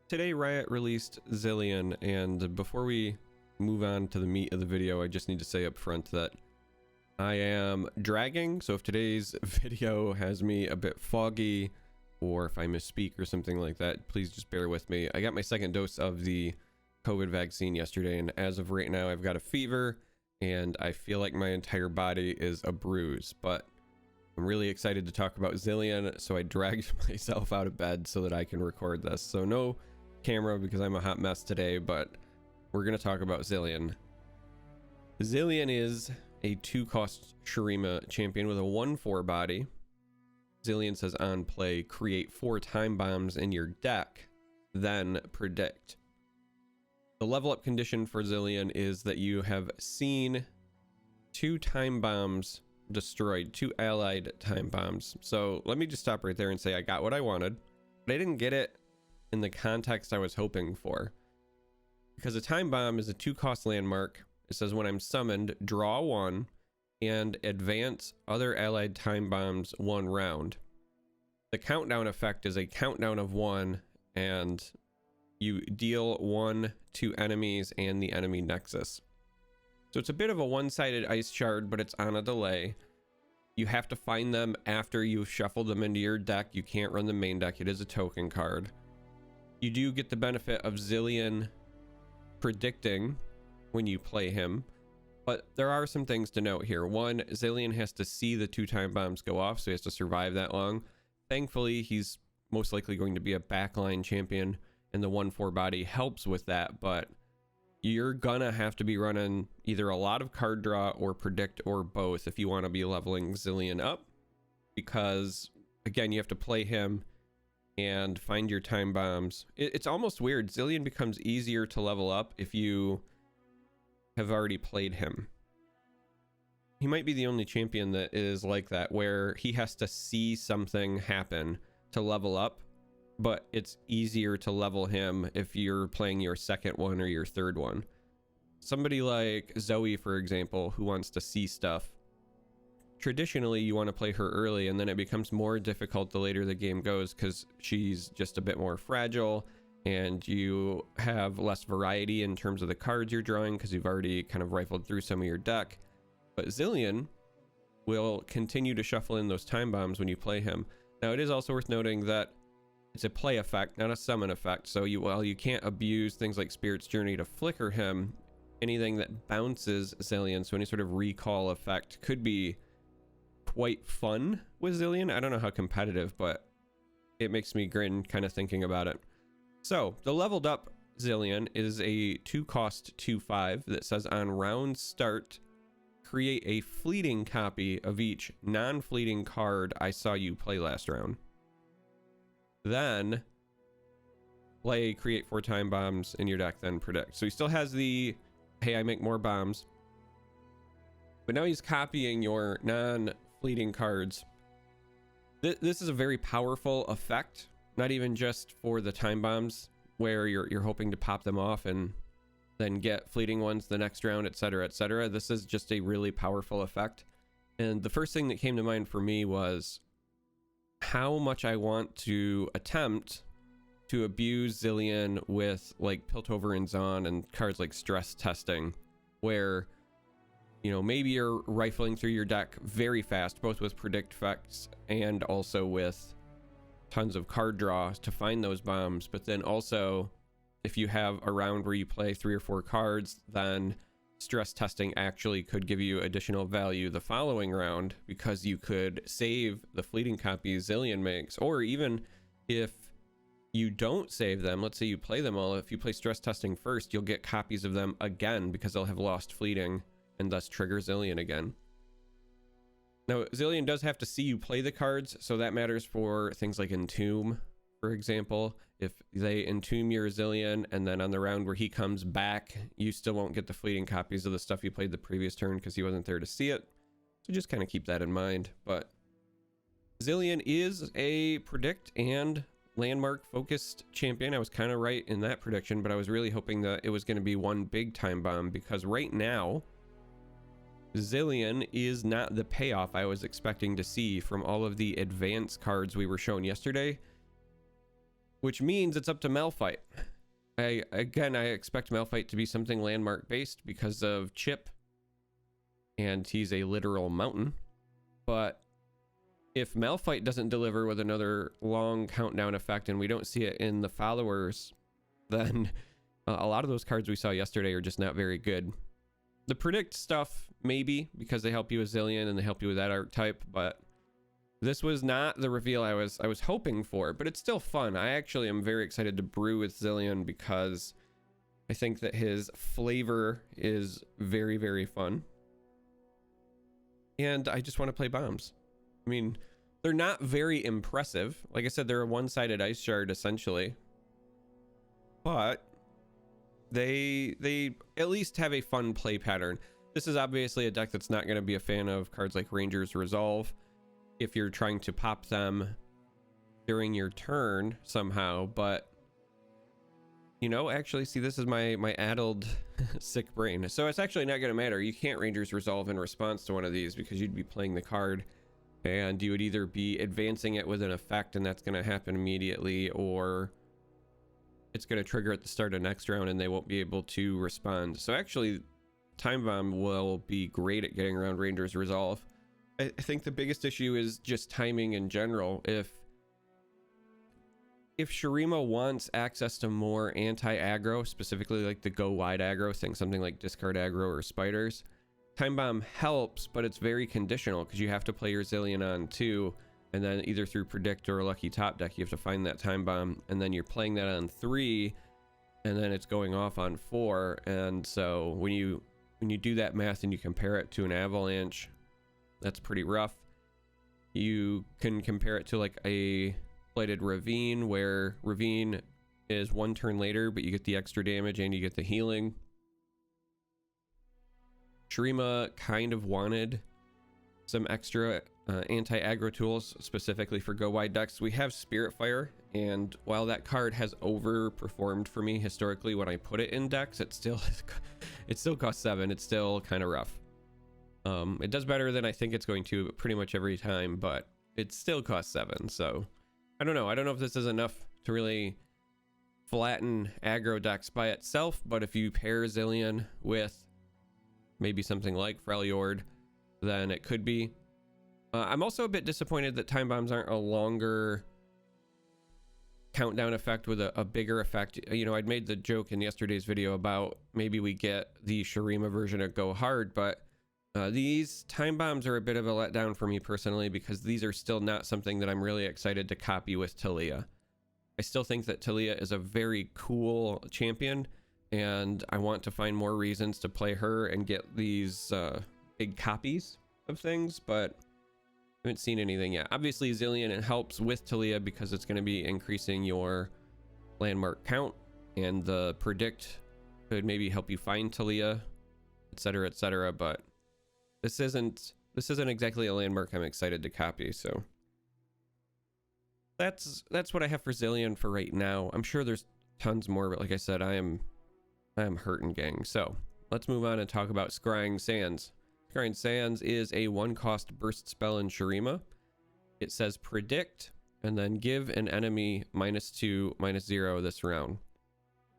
Today Riot released Zilean, and before we move on to the meat of the video, I just need to say up front that I am dragging, so if today's video has me a bit foggy or if I misspeak or something like that, please just bear with me. I got my second dose of the COVID vaccine yesterday, and as of right now I've got a fever and I feel like my entire body is a bruise, but I'm really excited to talk about Zilean, so I dragged myself out of bed so that I can record this. So no camera because I'm a hot mess today, but we're going to talk about Zilean. Zilean is a 2-cost Shurima champion with a 1/4 body. Zilean says on play, create 4 time bombs in your deck, then predict. The level up condition for Zilean is that you have seen 2 time bombs destroyed, 2 allied time bombs. So let me just stop right there and say I got what I wanted, but I didn't get it in the context I was hoping for. Because a time bomb is a 2-cost landmark. It says when I'm summoned, draw 1 and advance other allied time bombs 1 round. The countdown effect is a countdown of 1 and you deal 1 to enemies and the enemy nexus. So it's a bit of a one-sided ice shard, but it's on a delay. You have to find them after you've shuffled them into your deck. You can't run the main deck. It is a token card. You do get the benefit of Zilean predicting when you play him, but there are some things to note here. One, Zilean has to see the 2 time bombs go off, so he has to survive that long. Thankfully, he's most likely going to be a backline champion, and the 1/4 body helps with that, but you're gonna have to be running either a lot of card draw or predict or both if you want to be leveling Zilean up, because again, you have to play him and find your time bombs. It's almost weird. Zilean becomes easier to level up if you have already played him. He might be the only champion that is like that, where he has to see something happen to level up, but it's easier to level him if you're playing your second one or your third one. Somebody like Zoe, for example, who wants to see stuff, traditionally you want to play her early, and then it becomes more difficult the later the game goes because she's just a bit more fragile and you have less variety in terms of the cards you're drawing because you've already kind of rifled through some of your deck. But Zilean will continue to shuffle in those time bombs when you play him. Now it is also worth noting that it's a play effect, not a summon effect, so while you can't abuse things like Spirit's Journey to flicker him, anything that bounces Zilean, so any sort of recall effect, could be quite fun with Zilean. I don't know how competitive, but it makes me grin kind of thinking about it. So the leveled up Zilean is a 2-cost 2/5 that says on round start, create a fleeting copy of each non-fleeting card I saw you play last round. Then create 4 time bombs in your deck, then predict. So he still has the, hey, I make more bombs, but now he's copying your non-fleeting cards. This is a very powerful effect, not even just for the time bombs where you're hoping to pop them off and then get fleeting ones the next round, etc., etc. This is just a really powerful effect. And the first thing that came to mind for me was how much I want to attempt to abuse Zilean with like Piltover and Zon and cards like Stress Testing, where, you know, maybe you're rifling through your deck very fast, both with predict effects and also with tons of card draw to find those bombs. But then also, if you have a round where you play 3 or 4 cards, then Stress Testing actually could give you additional value the following round, because you could save the fleeting copies Zilean makes. Or even if you don't save them, let's say you play them all, if you play Stress Testing first, you'll get copies of them again because they'll have lost fleeting and thus trigger Zilean again. Now Zilean does have to see you play the cards, so that matters for things like Entomb, for example. If they entomb your Zilean and then on the round where he comes back, you still won't get the fleeting copies of the stuff you played the previous turn because he wasn't there to see it. So just kind of keep that in mind. But Zilean is a predict and landmark focused champion. I was kind of right in that prediction, but I was really hoping that it was going to be one big time bomb, because right now Zilean is not the payoff I was expecting to see from all of the advanced cards we were shown yesterday. which means it's up to Malphite. I expect Malphite to be something landmark based because of Chip, and he's a literal mountain. But if Malphite doesn't deliver with another long countdown effect and we don't see it in the followers, then a lot of those cards we saw yesterday are just not very good. The predict stuff, maybe, because they help you with Zilean and they help you with that archetype, but this was not the reveal I was hoping for, but it's still fun. I actually am very excited to brew with Zilean because I think that his flavor is very, very fun. And I just want to play bombs. I mean, they're not very impressive. Like I said, they're a one-sided ice shard essentially, but they at least have a fun play pattern. This is obviously a deck that's not going to be a fan of cards like Ranger's Resolve if you're trying to pop them during your turn somehow, but you know, actually, see, this is my addled sick brain. So it's actually not going to matter. You can't Ranger's Resolve in response to one of these because you'd be playing the card and you would either be advancing it with an effect and that's going to happen immediately, or it's going to trigger at the start of next round and they won't be able to respond. So actually, Time Bomb will be great at getting around Ranger's Resolve. I think the biggest issue is just timing in general. If Shurima wants access to more anti-aggro, specifically like the go wide aggro, think something like discard aggro or spiders, Time Bomb helps, but it's very conditional because you have to play your Zilean on 2, and then either through Predict or a Lucky Top deck, you have to find that Time Bomb, and then you're playing that on 3, and then it's going off on 4. And so when you do that math and you compare it to an Avalanche, that's pretty rough. You can compare it to like a Blighted Ravine, where Ravine is 1 turn later, but you get the extra damage and you get the healing. Shurima kind of wanted some extra anti-aggro tools specifically for go wide decks. We have Spirit Fire, and while that card has overperformed for me historically when I put it in decks, it still costs 7. It's still kind of rough. It does better than I think it's going to pretty much every time, but it still costs 7. So I don't know if this is enough to really flatten aggro decks by itself, but if you pair Zilean with maybe something like Freljord, then it could be. I'm also a bit disappointed that Time Bombs aren't a longer countdown effect with a bigger effect. You know, I'd made the joke in yesterday's video about maybe we get the Shurima version of Go Hard, but these Time Bombs are a bit of a letdown for me personally, because these are still not something that I'm really excited to copy with Talia. I still think that Talia is a very cool champion, and I want to find more reasons to play her and get these big copies of things, but I haven't seen anything yet. Obviously, Zilean, it helps with Talia because it's going to be increasing your landmark count, and the Predict could maybe help you find Talia, etc., but this isn't exactly a landmark I'm excited to copy. So that's what I have for Zilean for right now. I'm sure there's tons more, but like I said, I am hurting, gang. So let's move on and talk about Scrying Sands. Scrying Sands is a 1-cost burst spell in Shurima. It says Predict and then give an enemy -2/-0 this round.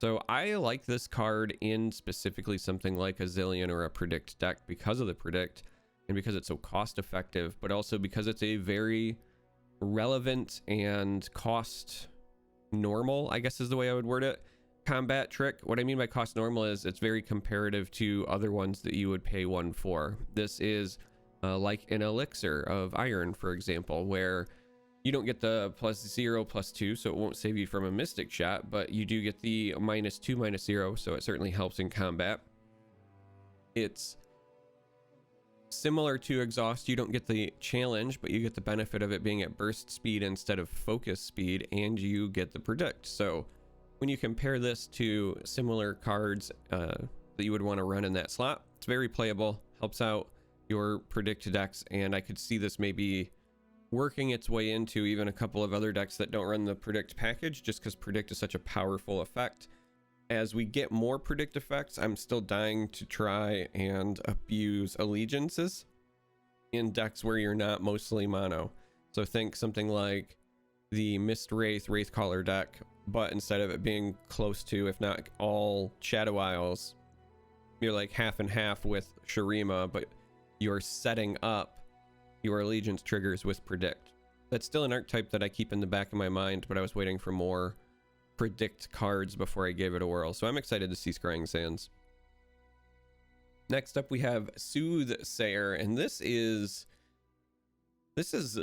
So I like this card in specifically something like a Zilean or a Predict deck because of the Predict and because it's so cost effective, but also because it's a very relevant and cost normal, I guess is the way I would word it, combat trick. What I mean by cost normal is it's very comparative to other ones that you would pay 1 for. This is like an Elixir of Iron, for example, where you don't get the +0/+2, so it won't save you from a Mystic Shot, but you do get the -2/-0, so it certainly helps in combat. It's similar to Exhaust. You don't get the challenge, but you get the benefit of it being at burst speed instead of focus speed, and you get the Predict. So when you compare this to similar cards that you would want to run in that slot, it's very playable, helps out your Predict decks, and I could see this maybe working its way into even a couple of other decks that don't run the Predict package, just because Predict is such a powerful effect. As we get more Predict effects, I'm still dying to try and abuse allegiances in decks where you're not mostly mono. So think something like the Mist Wraith Wraithcaller deck, but instead of it being close to, if not all, Shadow Isles, you're like half and half with Shurima, but you're setting up your allegiance triggers with Predict. That's still an archetype that I keep in the back of my mind, but I was waiting for more Predict cards before I gave it a whirl, so I'm excited to see Scrying Sands. Next up we have Soothsayer, and this is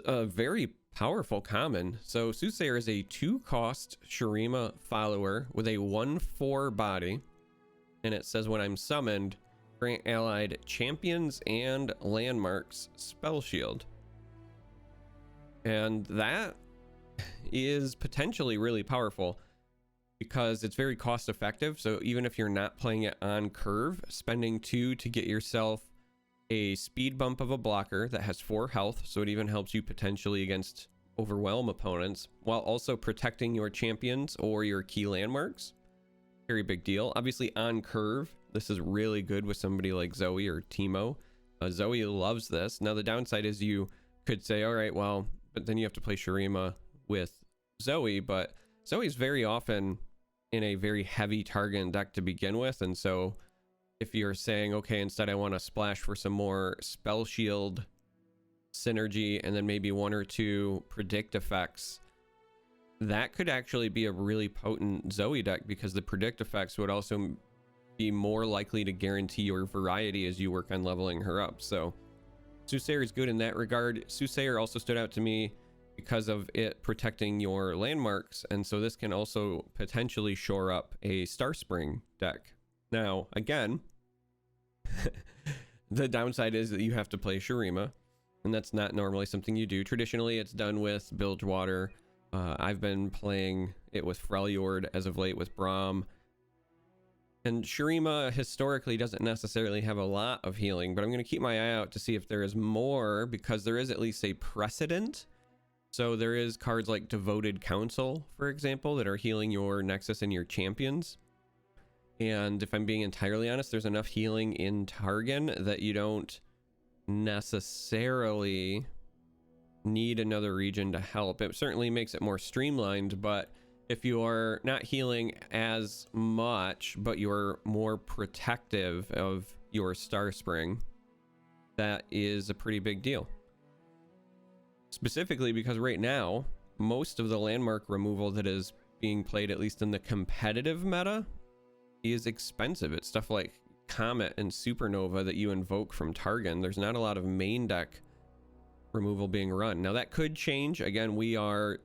a very powerful common. So Sousair is a 2-cost Shurima follower with a 1/4 body, and it says when I'm summoned, grant allied champions and landmarks spell shield. And that is potentially really powerful because it's very cost effective. So even if you're not playing it on curve, spending 2 to get yourself a speed bump of a blocker that has 4 health, so it even helps you potentially against overwhelm opponents, while also protecting your champions or your key landmarks. Very big deal. Obviously on curve, this is really good with somebody like Zoe or Teemo. Zoe loves this. Now the downside is you could say, all right, well, but then you have to play Shurima with Zoe, but Zoe's very often in a very heavy target deck to begin with, and so if you're saying, okay, instead I want to splash for some more spell shield synergy and then maybe 1 or 2 predict effects, that could actually be a really potent Zoe deck, because the predict effects would also be more likely to guarantee your variety as you work on leveling her up. So Sousair is good in that regard. Sousair also stood out to me because of it protecting your landmarks, and so this can also potentially shore up a Starspring deck. Now, again, the downside is that you have to play Shurima, and that's not normally something you do. Traditionally, it's done with Bilgewater. I've been playing it with Freljord as of late with Braum. And Shurima historically doesn't necessarily have a lot of healing, but I'm going to keep my eye out to see if there is more, because there is at least a precedent. So there is cards like Devoted Council, for example, that are healing your Nexus and your champions. And if I'm being entirely honest, there's enough healing in Targon that you don't necessarily need another region to help. It certainly makes it more streamlined, but if you are not healing as much, but you're more protective of your Starspring, that is a pretty big deal. Specifically because right now, most of the landmark removal that is being played, at least in the competitive meta, is expensive. It's stuff like Comet and Supernova that you invoke from Targon. There's not a lot of main deck removal being run. Now that could change. Again, we're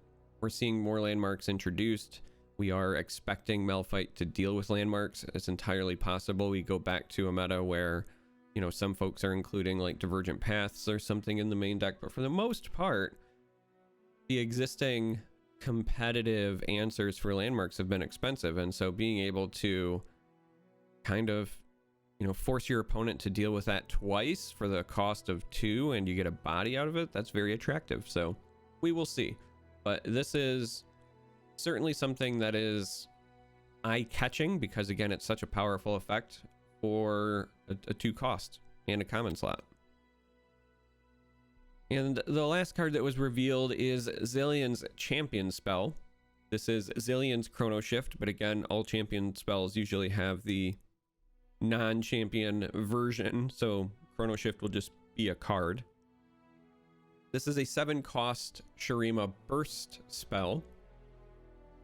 seeing more landmarks introduced. We are expecting Malphite to deal with landmarks. It's entirely possible we go back to a meta where, you know, some folks are including like Divergent Paths or something in the main deck, but for the most part, the existing competitive answers for landmarks have been expensive, and so being able to kind of, you know, force your opponent to deal with that twice for the cost of 2 and you get a body out of it, that's very attractive. So we will see, but this is certainly something that is eye-catching because, again, it's such a powerful effect for a 2 cost and a common slot. And the last card that was revealed is Zilean's Champion spell. This is Zilean's Chrono Shift, but again, all champion spells usually have the non-champion version, so Chrono Shift will just be a card. This is a 7-cost Shurima Burst spell,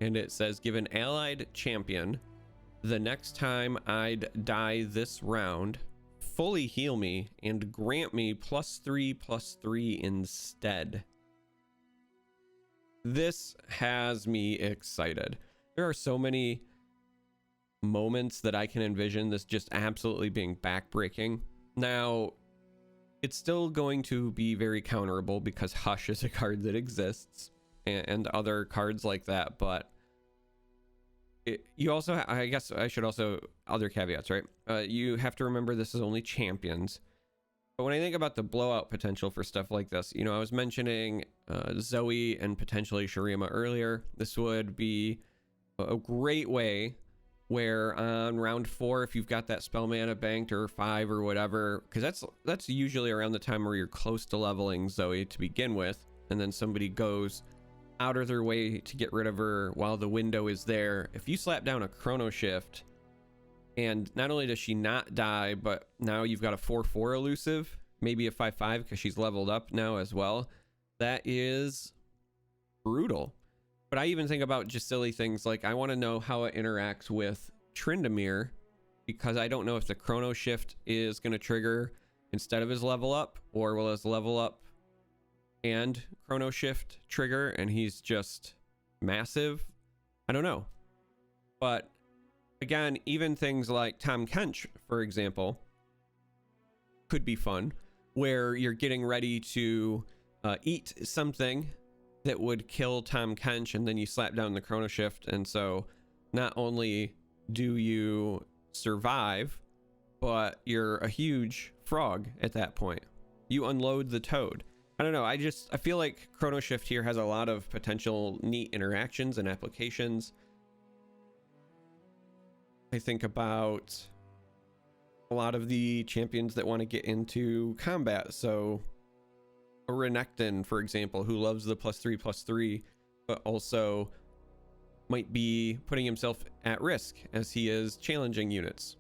and it says, give an allied champion, the next time I'd die this round, fully heal me and grant me +3/+3 instead. This has me excited. There are so many moments that I can envision this just absolutely being backbreaking. Now, it's still going to be very counterable because Hush is a card that exists and other cards like that, but you also, I guess I should also, other caveats, right? You have to remember this is only champions. But when I think about the blowout potential for stuff like this, you know, I was mentioning Zoe and potentially Shurima earlier. This would be a great way where on round 4, if you've got that spell mana banked, or 5 or whatever, because that's usually around the time where you're close to leveling Zoe to begin with, and then somebody goes out of their way to get rid of her while the window is there. If you slap down a chrono shift, and not only does she not die, but now you've got a 4/4 elusive, maybe a 5/5 because she's leveled up now as well. That is brutal. But I even think about just silly things like I want to know how it interacts with Tryndamere, because I don't know if the chrono shift is going to trigger instead of his level up, or will his level up and chrono shift trigger and he's just massive. I don't know. But again, even things like Tahm Kench, for example, could be fun, where you're getting ready to eat something that would kill Tahm Kench, and then you slap down the chrono shift, and so not only do you survive, but you're a huge frog at that point. You unload the toad. I don't know, I feel like chrono shift here has a lot of potential neat interactions and applications. I think about a lot of the champions that want to get into combat. So a Renekton, for example, who loves the +3/+3, but also might be putting himself at risk as he is challenging units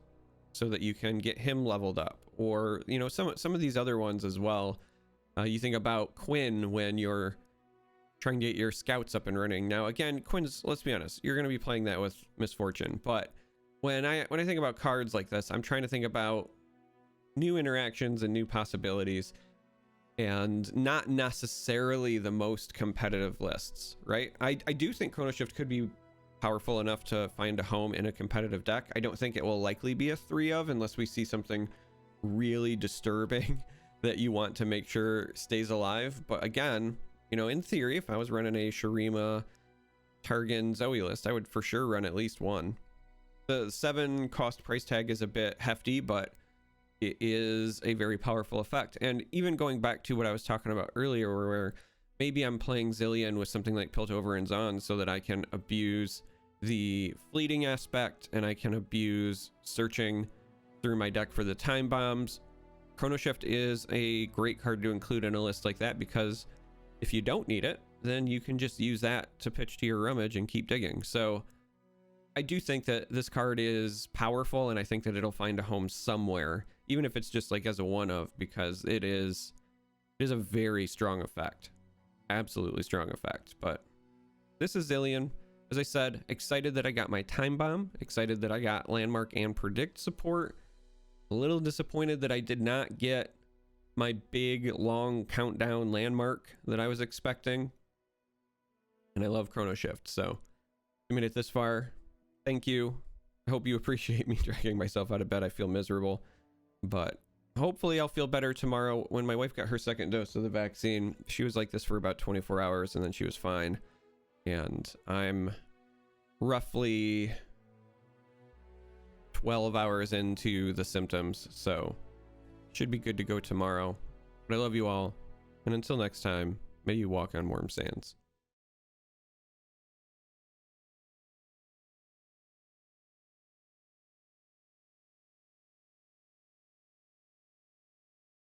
so that you can get him leveled up. Or, you know, some of these other ones as well. You think about Quinn when you're trying to get your scouts up and running. Now, again, Quinn's, let's be honest, you're going to be playing that with Misfortune, but when I think about cards like this, I'm trying to think about new interactions and new possibilities, and not necessarily the most competitive lists, right? I do think Chrono Shift could be powerful enough to find a home in a competitive deck. I don't think it will likely be a 3 of unless we see something really disturbing that you want to make sure stays alive. But again, you know, in theory, if I was running a Shurima, Targan, Zoe list, I would for sure run at least one. The 7 cost price tag is a bit hefty, but it is a very powerful effect. And even going back to what I was talking about earlier, where maybe I'm playing Zilean with something like Piltover and Zon so that I can abuse the fleeting aspect and I can abuse searching through my deck for the time bombs. Chrono Shift is a great card to include in a list like that, because if you don't need it, then you can just use that to pitch to your rummage and keep digging. So I do think that this card is powerful, and I think that it'll find a home somewhere, even if it's just like as a one of, because it is a very strong effect. Absolutely strong effect. But this is Zilean. As I said, excited that I got my time bomb, excited that I got landmark and predict support. A little disappointed that I did not get my big long countdown landmark that I was expecting. And I love Chrono Shift, so I made it this far. Thank you. I hope you appreciate me dragging myself out of bed. I feel miserable, but hopefully I'll feel better tomorrow. When my wife got her second dose of the vaccine, she was like this for about 24 hours and then she was fine. And I'm roughly 12 hours into the symptoms, so should be good to go tomorrow. But I love you all, and until next time, may you walk on warm sands.